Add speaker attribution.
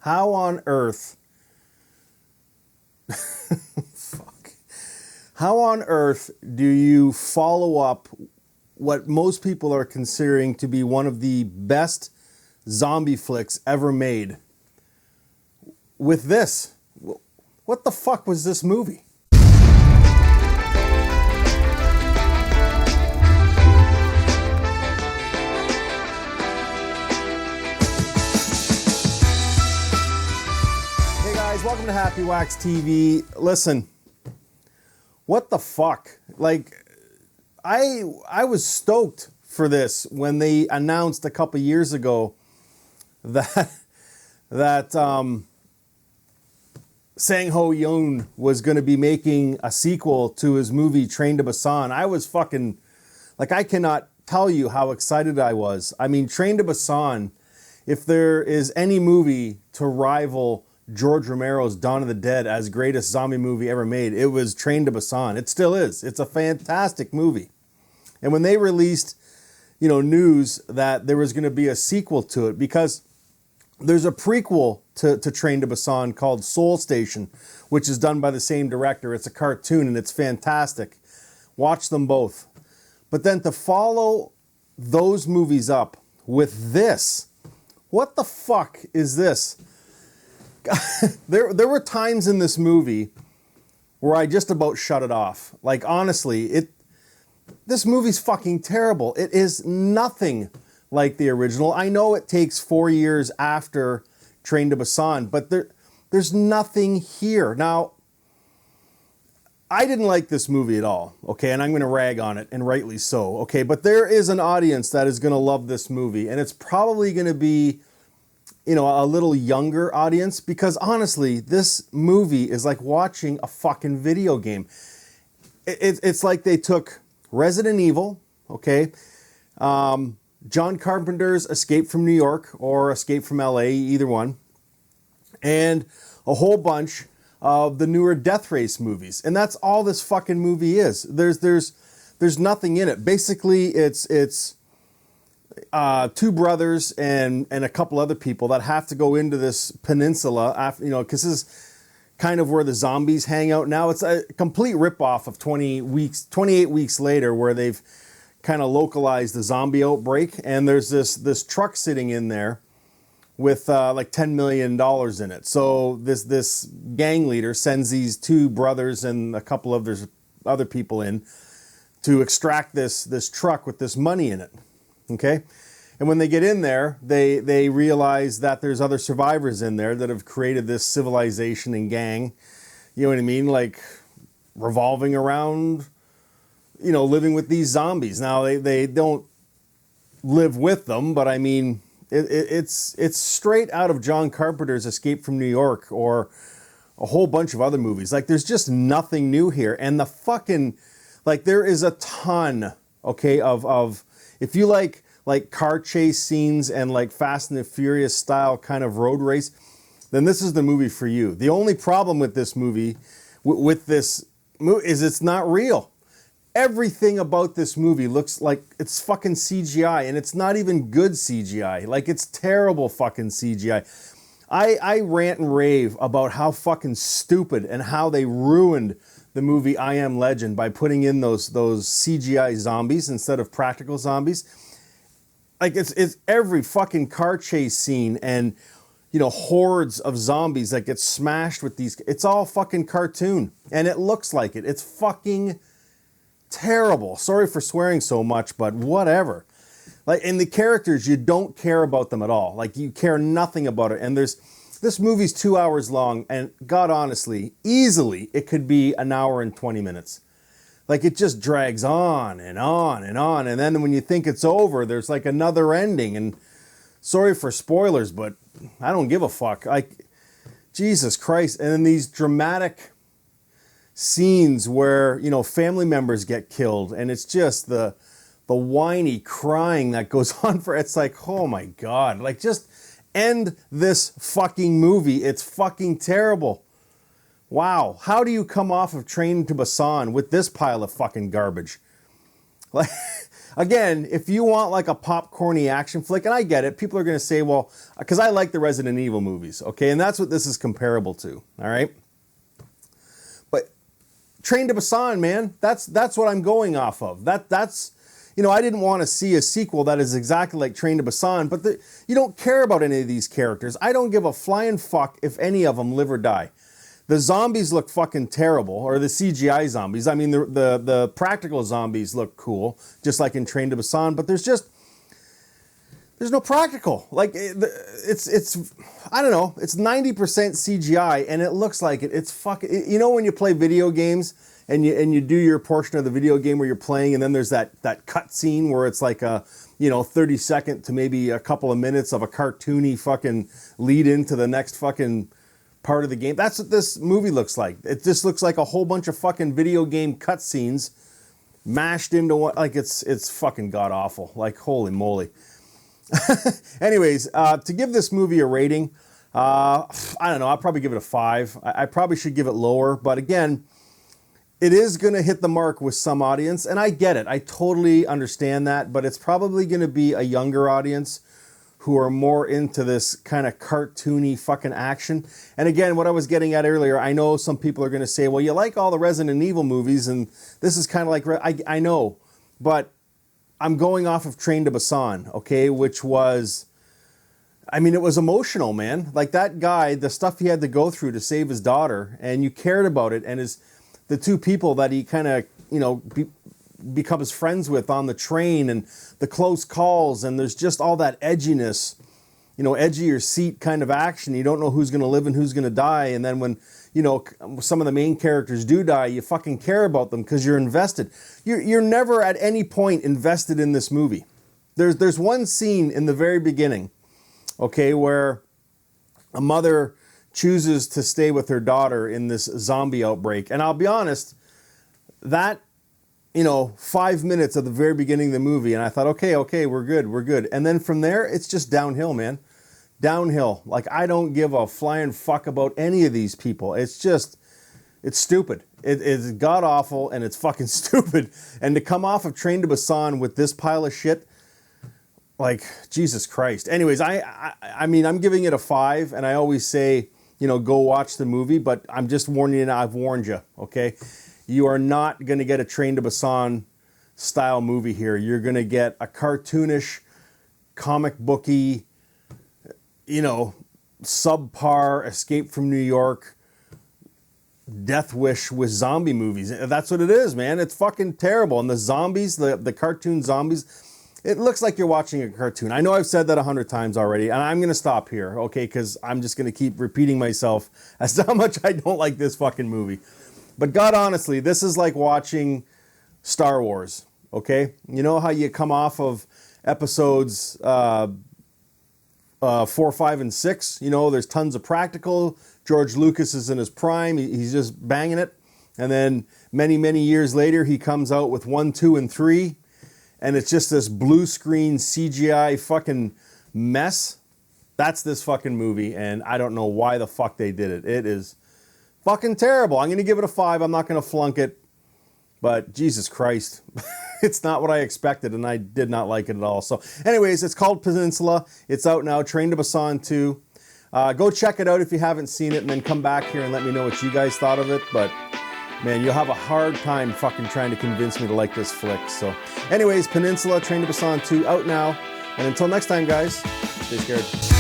Speaker 1: How on earth... Fuck. How on earth do you follow up what most people are considering to be one of the best zombie flicks ever made with this? What the fuck was this movie? Welcome to Happywax TV. Listen, what the fuck? Like, I was stoked for this when they announced a couple years ago that Sang-ho Yoon was going to be making a sequel to his movie Train to Busan. I was fucking, like, I cannot tell you how excited I was. I mean, Train to Busan, if there is any movie to rival George Romero's Dawn of the Dead as greatest zombie movie ever made, it was Train to Busan. It still is. It's a fantastic movie. And when they released, news that there was going to be a sequel to it, because there's a prequel to Train to Busan called Seoul Station, which is done by the same director. It's a cartoon and it's fantastic. Watch them both. But then to follow those movies up with this, what the fuck is this? There were times in this movie where I just about shut it off. Like, honestly, this movie's fucking terrible. It is nothing like the original. I know it takes 4 years after Train to Busan, but there's nothing here. Now, I didn't like this movie at all, okay? And I'm going to rag on it, and rightly so, okay? But there is an audience that is going to love this movie, and it's probably going to be a little younger audience, because honestly, this movie is like watching a fucking video game. It's like they took Resident Evil, okay, John Carpenter's Escape from New York or Escape from LA, either one, and a whole bunch of the newer Death Race movies, and that's all this fucking movie is. There's nothing in it. Basically, it's two brothers and a couple other people that have to go into this peninsula after, because this is kind of where the zombies hang out now. It's a complete ripoff of 28 weeks later, where they've kind of localized the zombie outbreak, and there's this truck sitting in there with like $10 million in it. So this gang leader sends these two brothers and a couple of there's other people in to extract this truck with this money in it. Okay, and when they get in there, they realize that there's other survivors in there that have created this civilization and gang. You know what I mean? Like revolving around, living with these zombies. Now they don't live with them, but I mean, it's straight out of John Carpenter's Escape from New York or a whole bunch of other movies. Like, there's just nothing new here, and the fucking, like, there is a ton, okay, of if you like car chase scenes and like Fast and the Furious style kind of road race, then this is the movie for you. The only problem with this movie, is it's not real. Everything about this movie looks like it's fucking CGI, and it's not even good CGI. Like, it's terrible fucking CGI. I rant and rave about how fucking stupid and how they ruined the movie I Am Legend by putting in those CGI zombies instead of practical zombies. Like, it's every fucking car chase scene and, hordes of zombies that get smashed with these. It's all fucking cartoon, and it looks like it. It's fucking terrible. Sorry for swearing so much, but whatever. Like, and the characters, you don't care about them at all. Like, you care nothing about it. And this movie's 2 hours long, and God, honestly, easily it could be an hour and 20 minutes. Like, it just drags on and on and on. And then when you think it's over, there's like another ending. And sorry for spoilers, but I don't give a fuck. Like, Jesus Christ. And then these dramatic scenes where, family members get killed. And it's just the whiny crying that goes on for, it's like, oh my God. Like, just end this fucking movie. It's fucking terrible. Wow, how do you come off of Train to Busan with this pile of fucking garbage? Like, again, if you want like a popcorny action flick, and I get it, people are going to say, well, because I like the Resident Evil movies, okay? And that's what this is comparable to, all right? But Train to Busan, man, that's what I'm going off of. That's, you know, I didn't want to see a sequel that is exactly like Train to Busan, but you don't care about any of these characters. I don't give a flying fuck if any of them live or die. The zombies look fucking terrible, or the CGI zombies. I mean, the practical zombies look cool, just like in Train to Busan, but there's no practical. Like, it's I don't know, it's 90% CGI, and it looks like it. It's fucking, you know when you play video games, and you do your portion of the video game where you're playing, and then there's that cut scene where it's like a, you know, 30-second to maybe a couple of minutes of a cartoony fucking lead into the next fucking part of the game. That's what this movie looks like. It just looks like a whole bunch of fucking video game cutscenes mashed into one. Like, it's fucking god awful. Like, holy moly. Anyways, to give this movie a rating, I don't know. I'll probably give it a 5. I probably should give it lower, but again, it is going to hit the mark with some audience, and I get it. I totally understand that, but it's probably going to be a younger audience who are more into this kind of cartoony fucking action. And again, what I was getting at earlier, I know some people are going to say, well, you like all the Resident Evil movies, and this is kind of like, I know, but I'm going off of Train to Busan, okay, which was, I mean, it was emotional, man. Like, that guy, the stuff he had to go through to save his daughter, and you cared about it, and the two people that he kind of, you know, becomes friends with on the train, and the close calls, and there's just all that edginess, you know, edge of your seat kind of action. You don't know who's going to live and who's going to die, and then when, you know, some of the main characters do die, you fucking care about them because you're invested. You're never at any point invested in this movie. There's one scene in the very beginning, okay, where a mother chooses to stay with her daughter in this zombie outbreak. And I'll be honest, that, you know, 5 minutes at the very beginning of the movie, and I thought, okay, we're good. And then from there, it's just downhill, man. Downhill. Like, I don't give a flying fuck about any of these people. It's just, it's stupid. It's god awful, and it's fucking stupid. And to come off of Train to Busan with this pile of shit, like, Jesus Christ. Anyways, I mean, I'm giving it a 5, and I always say, you know, go watch the movie, but I'm just warning you now, I've warned you, okay? You are not going to get a Train to Busan style movie here. You're going to get a cartoonish, comic booky, you know, subpar Escape from New York, Death Wish with zombie movies. That's what it is, man. It's fucking terrible. And the zombies, the cartoon zombies, it looks like you're watching a cartoon. I know I've said that 100 times already, and I'm going to stop here, okay, because I'm just going to keep repeating myself as to how much I don't like this fucking movie. But God, honestly, this is like watching Star Wars, okay? You know how you come off of episodes 4, 5, and 6? You know, there's tons of practical. George Lucas is in his prime. He's just banging it. And then many, many years later, he comes out with 1, 2, and 3. And it's just this blue screen CGI fucking mess. That's this fucking movie, and I don't know why the fuck they did it. It is fucking terrible. I'm going to give it a 5. I'm not going to flunk it. But Jesus Christ, it's not what I expected, and I did not like it at all. So anyways, it's called Peninsula. It's out now. Train to Busan 2. Go check it out if you haven't seen it, and then come back here and let me know what you guys thought of it. But man, you'll have a hard time fucking trying to convince me to like this flick. So anyways, Peninsula, Train to Busan 2, out now. And until next time, guys, stay scared.